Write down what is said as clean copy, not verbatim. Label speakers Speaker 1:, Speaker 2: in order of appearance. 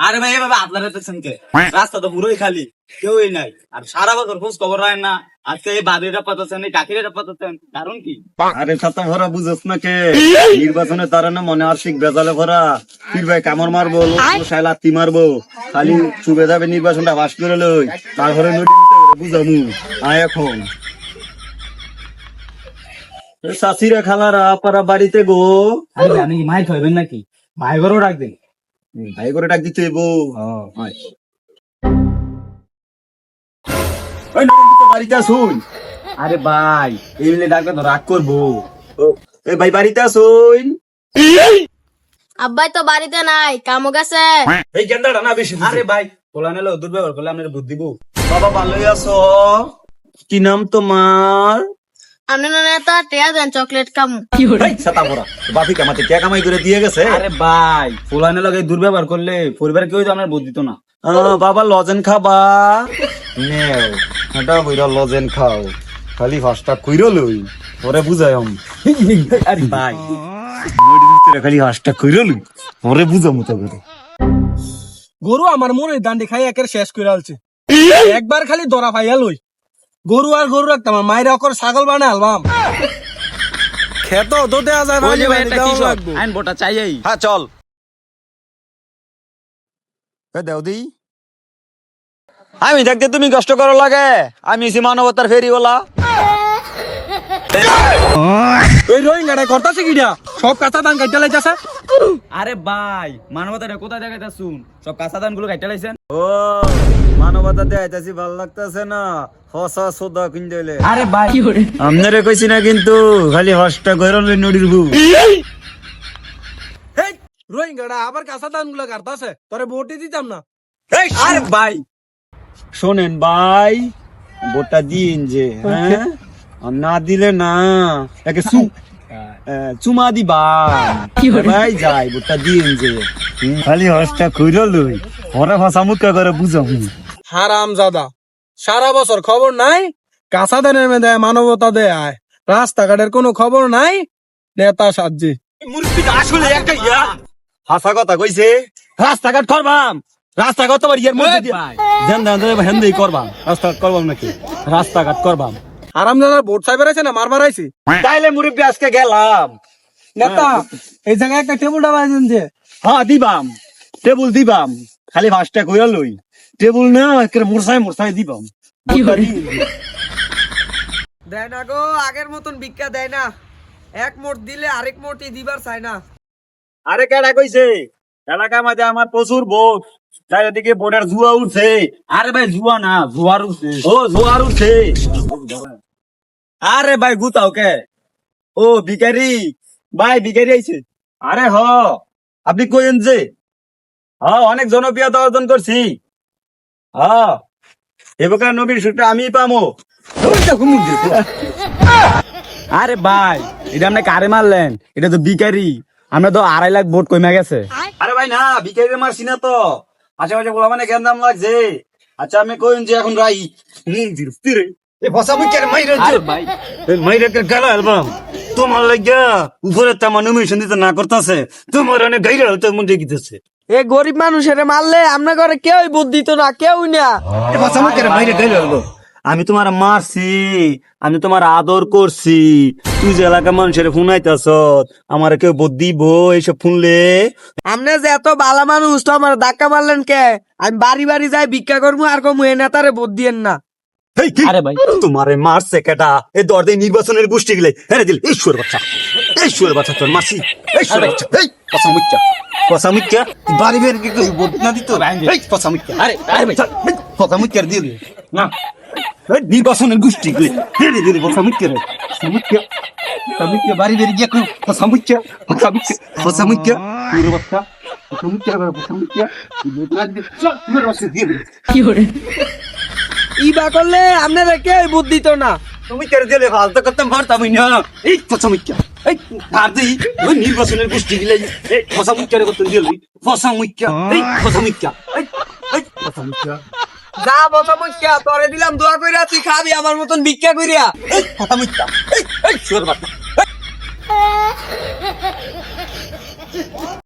Speaker 1: আরে ভাই এভাবে আপনারা তো শুনকে রাস্তা তো পুরোই খালি, কেউই নাই। আর সারা বছর খোঁজ খবর রাখেন না, আজকে এই বাড়িটা পাতাচ্ছেন, এই কাকিরা পাতাচ্ছেন, কারণ কি?
Speaker 2: আরে ছাতা ভরা বুঝছ না কে নির্বাচনে তারা না মনে আর্শিক বেজালে ভরা ফির ভাই কামড় মারবো লাত্তি মারবো খালি চুবে যাবে নির্বাচনটা বাস করে লই তারপরে বুঝামু আয় এখন চাষিরা খালারা পারা বাড়িতে গো।
Speaker 1: আরে আপনি কি মাই খাইবেন নাকি? মাই ঘরও ডাক দিন।
Speaker 2: ভাই করে ডাক দিতে বউ বাড়িতে আসুন।
Speaker 1: আরে ভাই এই মিলে ডাকলে তো রাগ করবো।
Speaker 2: এই ভাই বাড়িতে আসুন।
Speaker 3: আব্বাই তো বাড়িতে নাই, কামও গেছে।
Speaker 2: এই গেন্দাটা না বেশি।
Speaker 1: আরে ভাই পোলা নিলে দুর্ব্যবহার করলে আপনার বুদ্ধি দিব।
Speaker 2: বাবা ভালোই আছো? কি নাম তোমার?
Speaker 3: আপনি না নেতা টিয়া দেন, চকলেট কামু।
Speaker 2: বাপি কামাতে কে কামাই করে দিয়ে গেছে?
Speaker 1: আরে ভাই পোলা নিলে দুর্ব্যবহার করলে পরিবার কেউ তো আপনার বুদ্ধি দিত না।
Speaker 2: বাবা লজেন খাবা নেও এটা বইরা লজেন খাও খালি হাঁসটা কইরো লই ওরে বুঝাই আমি।
Speaker 1: আরে ভাই
Speaker 2: খালি হাঁসটা কইরো লই ওরে বুঝামু তো করে।
Speaker 4: গরু আমার মনে দান্ডি খাই একের শেষ করে আলছে। একবার খালি দরা পাইয়া লই গরু আর গরু রাখতাম, মায়ের অকর ছাগল বানা আলবাম। খেত তো দেয়া যায় না,
Speaker 1: আইন ভোটা চাই।
Speaker 2: হ্যাঁ চল দেও দি। আমি দেখতে তুমি কষ্ট করো লাগে, আমি মানবতার ফেরিওয়ালা।
Speaker 4: ওই রোহিঙ্গাটা করতেছে কিনা সব কাঁচা ধান কাটতে লাইতেছে।
Speaker 1: আরে ভাই মানবতাটা কোথায় দেখাইতা শুন, সব কাঁচা ধান গুলো কাটতে লাইছেন।
Speaker 2: ও মানবতা দেখাইতাছি ভাল লাগতেছে না, হসা সোদা কিনলে।
Speaker 1: আরে ভাই
Speaker 2: আমনারে কইছি না কিন্তু খালি হসটা গরলে নড়ির বু।
Speaker 4: রোহিঙ্গাটা আবার কাঁচা ধান গুলো কাটতেছে, তোরে ভোটই দিতাম না।
Speaker 1: আরে ভাই
Speaker 2: শোনেন ভাই ভোটটা দিন যে, হ্যাঁ আর না দিলে না একে চুমা দিবা ভাই যাই ভোটটা দিন যে খালি হসটা কইরা লই ওরে ভাষা মুখা করে বুঝাম।
Speaker 4: হারাম জাদা সারা বছর খবর নাই, কাঁচা ধানের মে দেয় মানবতা দেয়, রাস্তাঘাটের কোনো খবর নাই, নেতা সাজছে।
Speaker 2: আসলে একটা ইয়া হাসা কথা কইছে রাস্তাঘাট করবাম, রাস্তাঘাট তোমার ইয়ার মধ্যে দিয়া দেন দেন হেন্দেই করবাম, রাস্তাঘাট করবাম নাকি রাস্তাঘাট করবাম।
Speaker 4: হারাম জাদার ভোট চাই বেড়াইছে না মার মারাইছে।
Speaker 2: তাইলে মুরব্বী আজকে গেলাম।
Speaker 4: নেতা এই জায়গায় একটা টেবিলটা বাজিয়েন যে।
Speaker 2: হ্যাঁ দিবাম টেবুল দিবাম খালি ভাসটা কইরা লই টেবুল না একের মুরসাই দিবাম।
Speaker 5: দেয় না গো, আগের মতন ভিক্ষা দেয় না, এক মোট দিলে আরেক মোটই দিবার চায় না।
Speaker 2: আরে কেডা কইছে এলাকার মধ্যে আমার প্রচুর ভোট, চারিদিকে ভোটের জুয়া উঠছে।
Speaker 1: আরে ভাই জুয়া না জুয়ার উঠছে।
Speaker 2: ও জুয়ার উঠছে।
Speaker 1: আরে ভাই গুতাও কে?
Speaker 2: ও ভিখারি ভাই ভিখারি আইছে। আরে হ আপনি কইেন যে অনেক জনপ্রিয়তা অর্জন করছি। এবার নবীর সুরটা আমি পামো।
Speaker 1: আরে ভাই এটা আপনি কারে মারলেন? এটা তো বিকারি, আমরা তো 2.5 লাখ ভোট কমে গেছে।
Speaker 2: আরে ভাই না ভিখারি মারছি না তো, আশেপাশে বলা মানে জ্ঞান দাম লাগছে। আচ্ছা আমি কইন যে এখন রাই তোমার লাগিয়া উপরে তেমন নমিনেশন দিতে না করতেছে, তোমার অনেক গাইরা হতে মধ্যে গিতেছে।
Speaker 5: এ গরিব মানুষের মারলে আপনার ঘরে কেউই বুদ্ধ দিত না, কেউ না।
Speaker 2: আমি তোমার মারছি, আমি তোমার আদর করছি, তুই যে এলাকার মানুষের ফোনাইতেছ আমার কেউ দিব এইসব শুনলে?
Speaker 5: আপনি যে এত ভালো মানুষ তো আমার ধাক্কা মারলেন কে? আমি বাড়ি বাড়ি যাই ভিক্ষা করবো আর কমু, এ নেতারে ভোট দিয়েন না।
Speaker 1: আরে ভাই
Speaker 2: তোমারে মারছে কেটা? এই দরদে নির্বাচনের গোষ্ঠী গেলে হেরে দিল ঈশ্বর বাচ্চা তোর মারছি। কথা মুখ্যা বাড়ি বের কি ভোট না দিত কথা মুখ্যা।
Speaker 1: আরে ভাই
Speaker 2: কথা মুখ্যা দিল না নির্বাচনের গোষ্ঠী গেলে হেরে দিল কথা মুখ্যা রে মুখ্যা বাড়ি বের গিয়ে কথা মুখ্যা কথা মুখ্যা পুরো বাচ্চা কথা মুখ্যা কথা মুখ্যা
Speaker 5: ইবা করলে আপনারা কেউই বুদ্ধ দিত না।
Speaker 2: তুমি কেড়ে দিলে ফালতু করতে পারতাম না। এই ফসা মুখ্যা এই ভারতেই ওই নির্বাচনের গোষ্ঠী গিলে এই ফসা মুখ্যা করতে দিলি ফসা মুখ্যা এই ফসা মুখ্যা এই ফসা মুখ্যা
Speaker 5: যা বসা মুখ্যা তোরে দিলাম দোয়া কইরা, তুই খাবি আমার মতন ভিক্ষা কইরা।
Speaker 2: এই ফসা মুখ্যা এই সুর বাচ্চা